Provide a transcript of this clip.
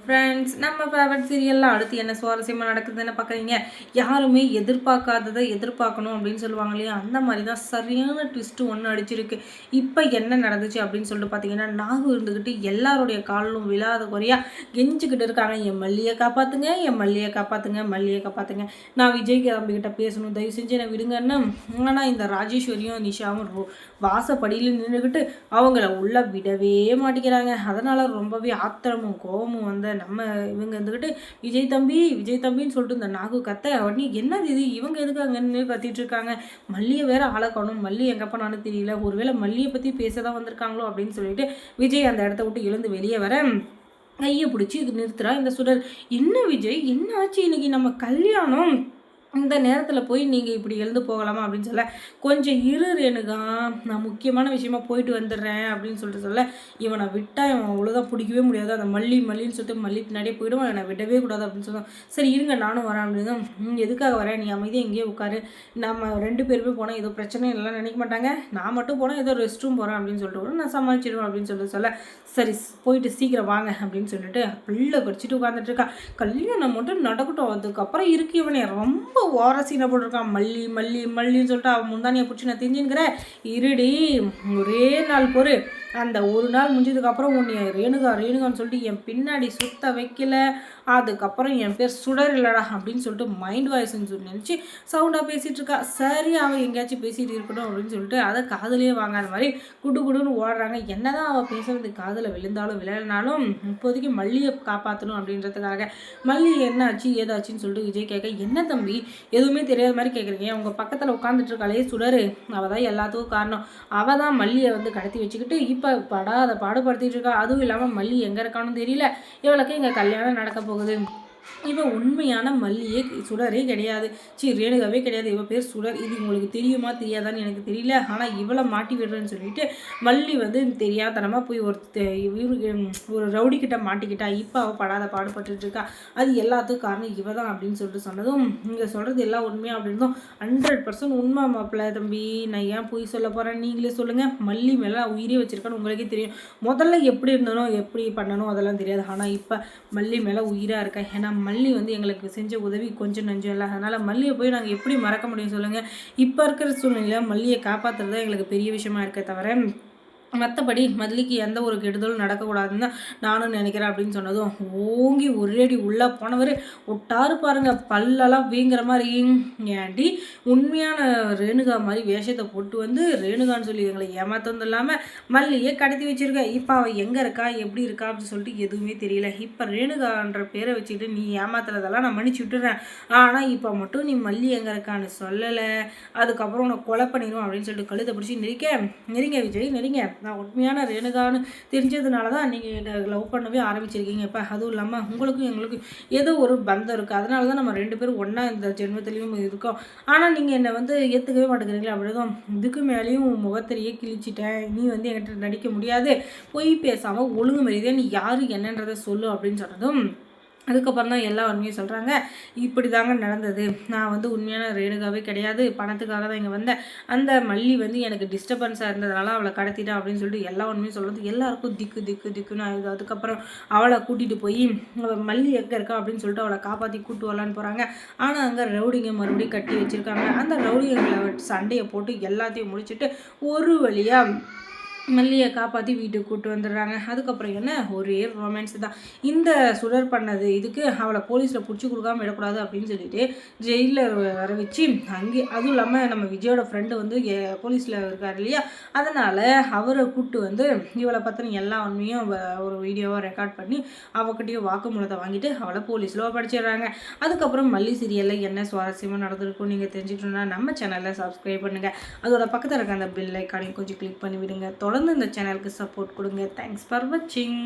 Friends, நம்ம favourite சீரியல்ல அடுத்து என்ன சுவாரஸ்யமா நடக்குதுன்னு பார்க்குறீங்க. யாருமே எதிர்பார்க்காததை எதிர்பார்க்கணும் அப்படின்னு சொல்லுவாங்க இல்லையா? அந்த மாதிரி தான் சரியான ட்விஸ்ட் ஒன்று அடிச்சிருக்கு. இப்போ என்ன நடந்துச்சு அப்படின்னு சொல்லிட்டு பார்த்தீங்கன்னா, நாகு இருந்துக்கிட்டு எல்லாருடைய காலிலும் விழாத குறையா கெஞ்சிக்கிட்டு இருக்காங்க. என் மல்லியை காப்பாற்றுங்க, என் மல்லியை காப்பாற்றுங்க, மல்லியை காப்பாற்றுங்க. நான் விஜய் கிளம்பிக்கிட்ட பேசணும், தயவு செஞ்சு என்னை விடுங்கன்னு. ஆனால் இந்த ராஜேஸ்வரியும் நிஷாவும் வாசப்படியில் நின்றுக்கிட்டு அவங்கள உள்ள விடவே மாட்டேங்கிறாங்க. அதனால் ரொம்பவே ஆத்திரமும் கோபமும் வந்து நம்ம இவங்க இருந்துக்கிட்டு விஜய் தம்பின்னு சொல்லிட்டு இந்த நாகு கத்த உடனே என்னது இது, இவங்க எதுக்கு அங்கன்னு கத்திட்டு இருக்காங்க. மல்லியை வேற ஆளை காணும், மல்லி எங்கே போனான்னு தெரியல, ஒருவேளை மல்லியை பற்றி பேச தான் வந்திருக்காங்களோ அப்படின்னு சொல்லிட்டு விஜய் அந்த இடத்த விட்டு எழுந்து வெளியே வர கையை பிடிச்சி இது நிறுத்துறா இந்த சுடர். என்ன விஜய், என்ன ஆச்சு, இன்னைக்கு நம்ம கல்யாணம், இந்த நேரத்தில் போய் நீங்கள் இப்படி எழுந்து போகலாமா அப்படின்னு சொல்ல, கொஞ்சம் இரு ரேணுகா, நான் முக்கியமான விஷயமா போயிட்டு வந்துடுறேன் அப்படின்னு சொல்ல, இவனை விட்டால் இவன் அவ்வளோதான் பிடிக்கவே முடியாது, அந்த மல்லின்னு சொல்லிட்டு மல்லி பின்னாடியே போயிடுவான், என்னை விடவே கூடாது அப்படின்னு சொல்லுவான். சரி இருங்க நானும் வரேன் அப்படின்னு. எதுக்காக வரேன், நீ அமைதியாக எங்கேயே உட்காரு, நம்ம 2 பேருமே போனால் ஏதோ பிரச்சனை இல்லைலாம் நினைக்க மாட்டாங்க, நான் மட்டும் போனால் ஏதோ ரெஸ்ட் ரூம் போகிறேன் அப்படின்னு சொல்லிட்டு நான் சமாளிச்சிடுவேன் அப்படின்னு சொல்ல, சரி போயிட்டு சீக்கிரம் வாங்க அப்படின்னு சொல்லிட்டு பிள்ளை கடிச்சிட்டு உட்காந்துட்டு இருக்கா. கல்யாணம் மட்டும் நடக்கட்டும், அதுக்கப்புறம் இருக்கு இவனே ரொம்ப ஓரசீனை போட்டிருக்கான். மல்லின்னு சொல்லிட்டு அவன் முந்தானியை பிடிச்சி நான் தெரிஞ்சுங்கிற இருடி, ஒரே நாள் பொறு, அந்த ஒரு நாள் முடிஞ்சதுக்கப்புறம் உன்னை ரேணுகான்னு சொல்லிட்டு என் பின்னாடி சுத்த வைக்கல, அதுக்கப்புறம் என் பேர் சுடர் இல்லடா அப்படின்னு சொல்லிட்டு மைண்ட் வாய்ஸ்ன்னு சொல்லி நினச்சி சவுண்டாக பேசிகிட்டு இருக்கா. சரி அவள் எங்கேயாச்சும் பேசிகிட்டு இருக்கட்டும் அப்படின்னு சொல்லிட்டு அதை காதலையே வாங்காத மாதிரி குடுன்னு ஓடுறாங்க. என்னதான் அவள் பேசுறது காதில் விழுந்தாலும் விளையாடினாலும் இப்போதைக்கு மல்லியை காப்பாற்றணும் அப்படின்றதுக்காக. மல்லி என்ன ஆச்சு ஏதாச்சுன்னு சொல்லிட்டு விஜய் கேட்க, என்ன தம்பி எதுவுமே தெரியாத மாதிரி கேட்குறீங்க, உங்கள் பக்கத்தில் உட்காந்துட்டு இருக்காளே சுடர், அவள் தான் எல்லாத்துக்கும் காரணம், அவள் தான் மல்லியை வந்து கடத்தி வச்சுக்கிட்டு இப்போ படாத பாடுபடுத்திட்டு இருக்கா. அதுவும் இல்லாமல் மல்லி எங்கே இருக்கான்னு தெரியல, இவளுக்கு இங்கே கல்யாணம் நடக்க போகுது. இவன் உண்மையான மல்லியே சுடரே கிடையாது, ரேணுகாவே கிடையாது, இவன் பேர் சுடர். இது உங்களுக்கு தெரியுமா தெரியாதான்னு எனக்கு தெரியல, ஆனால் இவளை மாட்டி விடுறேன்னு சொல்லிட்டு மல்லி வந்து தெரியாதனமாக போய் ஒரு ரவுடி கிட்ட மாட்டிக்கிட்டா. இப்போ அவள் படாத பாடுபட்டு இருக்கா. அது எல்லாத்துக்கும் காரணம் இவ தான் அப்படின்னு சொல்லிட்டு சொன்னதும், இங்கே சொல்கிறது எல்லாம் உண்மையாக அப்படின்றதும் 100% உண்மை மாப்பிள்ள தம்பி, நான் ஏன் போய் சொல்ல போகிறேன், நீங்களே சொல்லுங்கள். மல்லி மேலே உயிரே வச்சுருக்கான்னு உங்களுக்கே தெரியும். முதல்ல எப்படி இருந்தனும் எப்படி பண்ணணும் அதெல்லாம் தெரியாது, ஆனால் இப்போ மல்லி மேலே உயிராக இருக்கேன். ஏன்னா மல்லி வந்து எங்களுக்கு செஞ்ச உதவி கொஞ்சம் நஞ்சம் இல்லை, அதனால் மல்லியை போய் நாங்கள் எப்படி மறக்க முடியும் சொல்லுங்கள். இப்போ இருக்கிற சூழ்நிலையில் மல்லியை காப்பாற்றுறது தான் எங்களுக்கு பெரிய விஷயமா இருக்க தவிர மற்றபடி மல்லிக்கு எந்த ஒரு கெடுதலும் நடக்கக்கூடாதுன்னு தான் நானும் நினைக்கிறேன் அப்படின்னு சொன்னதும் ஓங்கி ஒரேடி உள்ளே போனவர் ஒட்டாரு பாருங்க, பல்லெல்லாம் வீங்கிற மாதிரி. ஏன்டி உண்மையான ரேணுகா மாதிரி வேஷத்தை போட்டு வந்து ரேணுகான்னு சொல்லி எங்களை ஏமாத்ததும் இல்லாமல் மல்லியை கடத்தி வச்சுருக்க. இப்போ அவள் எங்கே இருக்கா எப்படி இருக்கா அப்படின்னு சொல்லிட்டு எதுவுமே தெரியல. இப்போ ரேணுகான்ற பேரை வச்சுக்கிட்டு நீ ஏமாத்துறதெல்லாம் நான் மன்னிச்சு விட்டுறேன், ஆனால் இப்போ மட்டும் நீ மல்லி எங்கே இருக்கான்னு சொல்லலை, அதுக்கப்புறம் உன்னை கொலை பண்ணிடுவோம் அப்படின்னு சொல்லிட்டு கழுத்தை பிடிச்சி நெறிங்க விஜய் நெறிங்க, நான் உண்மையான ரேணுகான்னு தெரிஞ்சதுனால தான் நீங்கள் என்னை லவ் பண்ணவே ஆரம்பிச்சிருக்கீங்க. இப்போ அதுவும் இல்லாமல் உங்களுக்கும் எங்களுக்கும் ஏதோ ஒரு பந்தம் இருக்குது, அதனால தான் நம்ம 2 பேரும் ஒன்றா இந்த ஜென்மத்துலேயும் இருக்கோம். ஆனால் நீங்கள் என்னை வந்து ஏற்றுக்கவே மாட்டேங்கிறீங்களா, அப்படிதான் இதுக்கு மேலேயும் முகத்திரையே கிழிச்சிட்டேன், நீ வந்து என்கிட்ட நடிக்க முடியாது, பொய் பேசாமல் ஒழுங்கு மரியாதையாக நீ யார் என்னன்றதை சொல்லு அப்படின்னு சொன்னதும் அதுக்கப்புறம் தான் எல்லா உண்மையும் சொல்கிறாங்க. இப்படி தாங்க நடந்தது, நான் வந்து உண்மையான ரேணுகாவே கிடையாது, பணத்துக்காக தான் இங்கே வந்தேன், அந்த மல்லி வந்து எனக்கு டிஸ்டர்பன்ஸாக இருந்ததுனால அவளை கடத்திட்டேன் அப்படின்னு சொல்லிட்டு எல்லா உண்மையும் சொல்கிறது எல்லாருக்கும் திக்குன்னு ஆகுது. அதுக்கப்புறம் அவளை கூட்டிகிட்டு போய் மல்லி எங்கே இருக்கா அப்படின்னு சொல்லிட்டு அவளை காப்பாற்றி கூட்டு வரலான்னு போகிறாங்க. ஆனால் அங்கே ரவுடிங்க மறுபடியும் கட்டி வச்சுருக்காங்க. அந்த ரவுடிங்களை சண்டையை போட்டு எல்லாத்தையும் முடிச்சுட்டு ஒரு வழியாக மல்லியை காப்பாற்றி வீட்டுக்கு கூப்பிட்டு வந்துடுறாங்க. அதுக்கப்புறம் என்ன ஒரே ரொமான்ஸ் தான். இந்த சுடர் பண்ணது இதுக்கு அவளை போலீஸில் பிடிச்சி கொடுக்காம விடக்கூடாது அப்படின்னு சொல்லிட்டு ஜெயிலில் வர வச்சு அங்கே, அதுவும் இல்லாமல் நம்ம விஜயோட ஃப்ரெண்டு வந்து போலீஸில் இருக்கார் இல்லையா, அதனால் அவரை கூப்பிட்டு வந்து இவளை பற்றின எல்லா உண்மையும் ஒரு வீடியோவாக ரெக்கார்ட் பண்ணி அவகிட்டையும் வாக்குமூலத்தை வாங்கிட்டு அவளை போலீஸில் படிச்சிடுறாங்க. அதுக்கப்புறம் மல்லி சீரியலில் என்ன சுவாரஸ்யமாக நடந்திருக்கும் நீங்கள் தெரிஞ்சுக்கணுன்னா நம்ம சேனலில் சப்ஸ்கிரைப் பண்ணுங்கள். அதோட பக்கத்தில் இருக்க அந்த பெல் ஐக்கானையும் கொஞ்சம் கிளிக் பண்ணி விடுங்க. தொடர்ந்து இந்த சேனலுக்கு சப்போர்ட் கொடுங்க. தேங்க்ஸ் ஃபார் வாட்சிங்.